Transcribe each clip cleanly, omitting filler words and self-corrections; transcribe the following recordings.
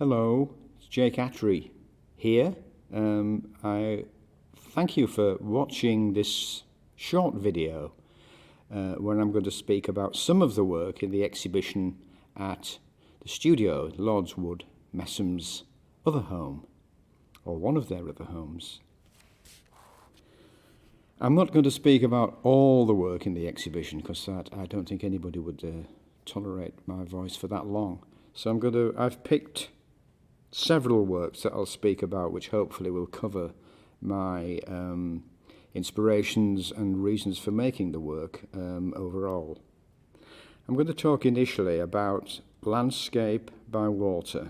Hello, it's Jake Attree here. I thank you for watching this short video where I'm going to speak about some of the work in the exhibition at the studio at Lordswood, Messum's other home, or one of their other homes. I'm not going to speak about all the work in the exhibition because I don't think anybody would tolerate my voice for that long. So I've picked several works that I'll speak about, which hopefully will cover my inspirations and reasons for making the work overall. I'm going to talk initially about Landscape by Water.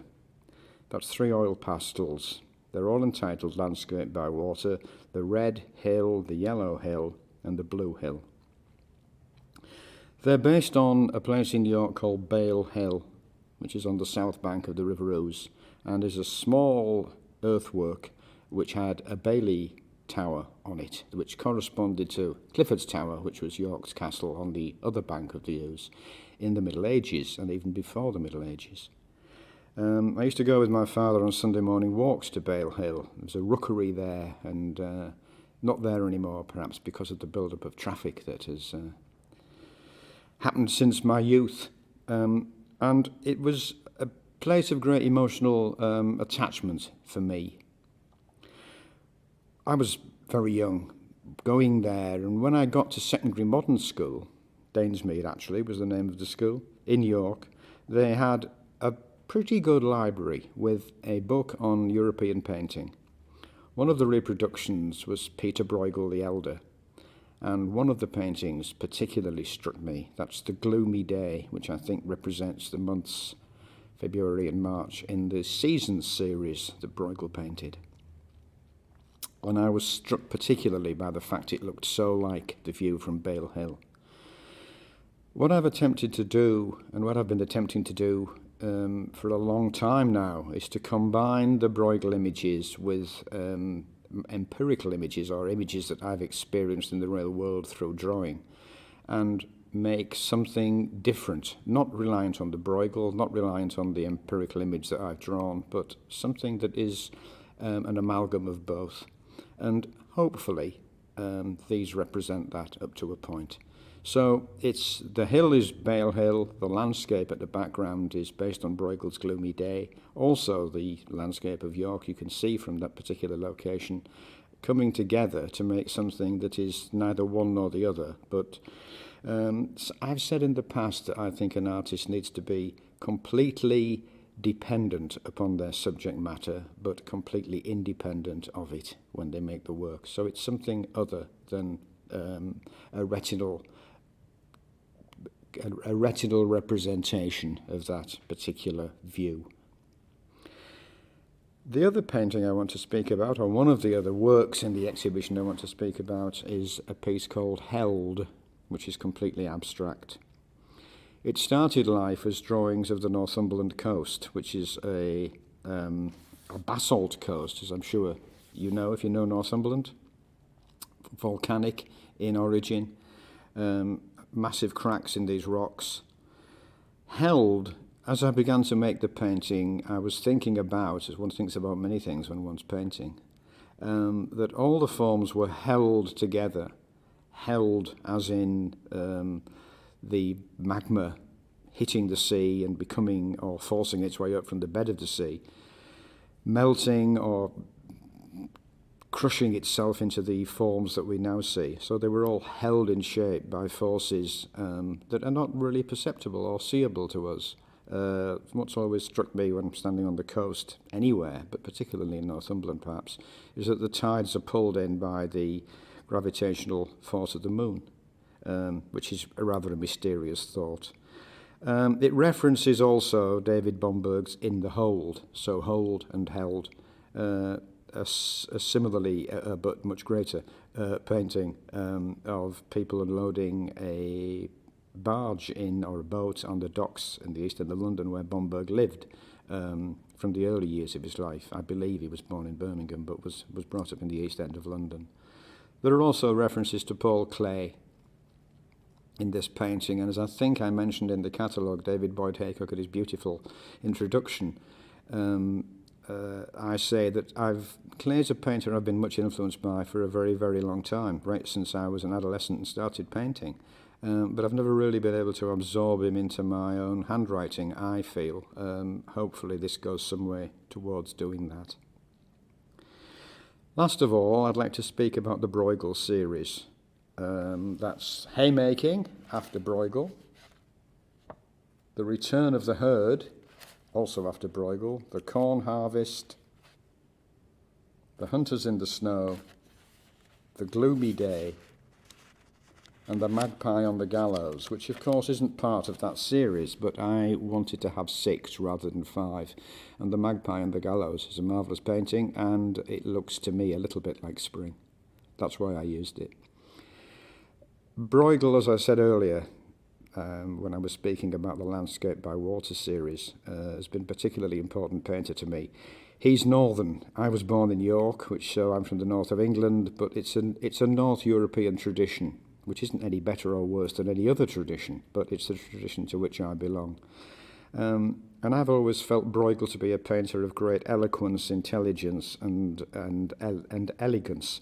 That's 3 oil pastels. They're all entitled Landscape by Water: the Red Hill, the Yellow Hill, and the Blue Hill. They're based on a place in York called Bale Hill, which is on the south bank of the River Ouse, and is a small earthwork which had a Bailey tower on it, which corresponded to Clifford's Tower, which was York's castle on the other bank of the Ouse in the Middle Ages, and even before the Middle Ages. I used to go with my father on Sunday morning walks to Bale Hill. There's a rookery there, and not there anymore, perhaps because of the build-up of traffic that has happened since my youth. And it was a place of great emotional attachment for me. I was very young going there, and when I got to secondary modern school, Mead actually was the name of the school, in York, they had a pretty good library with a book on European painting. One of the reproductions was Peter Bruegel the Elder, and one of the paintings particularly struck me. That's The Gloomy Day, which I think represents the months February and March in the Seasons series that Bruegel painted. And I was struck particularly by the fact it looked so like the view from Bale Hill. What I've attempted to do, and what I've been attempting to do for a long time now, is to combine the Bruegel images with empirical images, or images that I've experienced in the real world through drawing, and make something different, not reliant on the Bruegel, not reliant on the empirical image that I've drawn, but something that is an amalgam of both. And hopefully these represent that up to a point. So the hill is Bale Hill, the landscape at the background is based on Bruegel's Gloomy Day. Also the landscape of York you can see from that particular location, coming together to make something that is neither one nor the other. But I've said in the past that I think an artist needs to be completely dependent upon their subject matter, but completely independent of it when they make the work. So it's something other than a retinal representation of that particular view. The other painting I want to speak about, or one of the other works in the exhibition I want to speak about, is a piece called Held, which is completely abstract. It started life as drawings of the Northumberland coast, which is a basalt coast, as I'm sure you know if you know Northumberland. Volcanic in origin, massive cracks in these rocks. Held, as I began to make the painting, I was thinking about, as one thinks about many things when one's painting, that all the forms were held together, held as in the magma hitting the sea and becoming, or forcing its way up from the bed of the sea, melting or crushing itself into the forms that we now see. So they were all held in shape by forces that are not really perceptible or seeable to us. What's always struck me when I'm standing on the coast, anywhere, but particularly in Northumberland perhaps, is that the tides are pulled in by the gravitational force of the moon, which is rather a mysterious thought. It references also David Bomberg's In the Hold, so hold and held, a similarly, but much greater, painting of people unloading a barge or a boat on the docks in the east end of London where Bomberg lived from the early years of his life. I believe he was born in Birmingham but was brought up in the east end of London. There are also references to Paul Klee in this painting, and as I think I mentioned in the catalogue, David Boyd Haycock at his beautiful introduction, I say that Clay is a painter I've been much influenced by for a very, very long time, right since I was an adolescent and started painting. But I've never really been able to absorb him into my own handwriting, I feel. Hopefully this goes some way towards doing that. Last of all, I'd like to speak about the Bruegel series. That's Haymaking, after Bruegel. The Return of the Herd, also after Bruegel. The Corn Harvest. The Hunters in the Snow. The Gloomy Day. And The Magpie on the Gallows, which of course isn't part of that series, but I wanted to have 6 rather than 5. And The Magpie on the Gallows is a marvellous painting, and it looks to me a little bit like spring. That's why I used it. Bruegel, as I said earlier, when I was speaking about the Landscape by Water series, has been a particularly important painter to me. He's northern. I was born in York, so I'm from the north of England, but it's a North European tradition, which isn't any better or worse than any other tradition, but it's the tradition to which I belong. And I've always felt Bruegel to be a painter of great eloquence, intelligence, and elegance.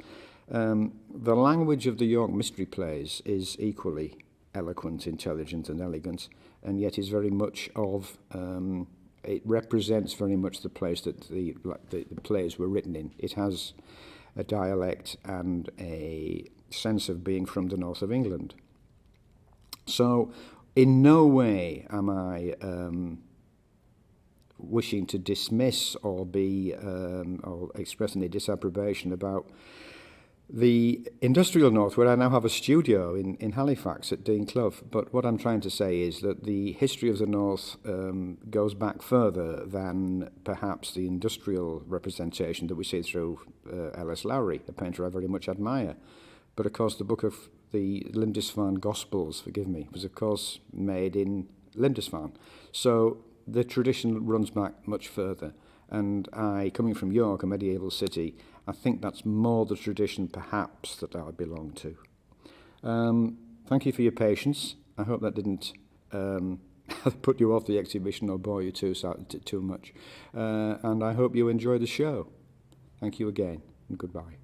The language of the York mystery plays is equally eloquent, intelligent, and elegant, and yet is very much of. It represents very much the place that the plays were written in. It has a dialect and a sense of being from the north of England. So in no way am I wishing to dismiss or or express any disapprobation about the industrial north, where I now have a studio in Halifax at Dean Clough. But what I'm trying to say is that the history of the north goes back further than perhaps the industrial representation that we see through L.S. Lowry, a painter I very much admire. But of course the book of the Lindisfarne Gospels, was of course made in Lindisfarne. So the tradition runs back much further. And I, coming from York, a medieval city, I think that's more the tradition perhaps that I belong to. Thank you for your patience. I hope that didn't put you off the exhibition or bore you too much. And I hope you enjoy the show. Thank you again, and goodbye.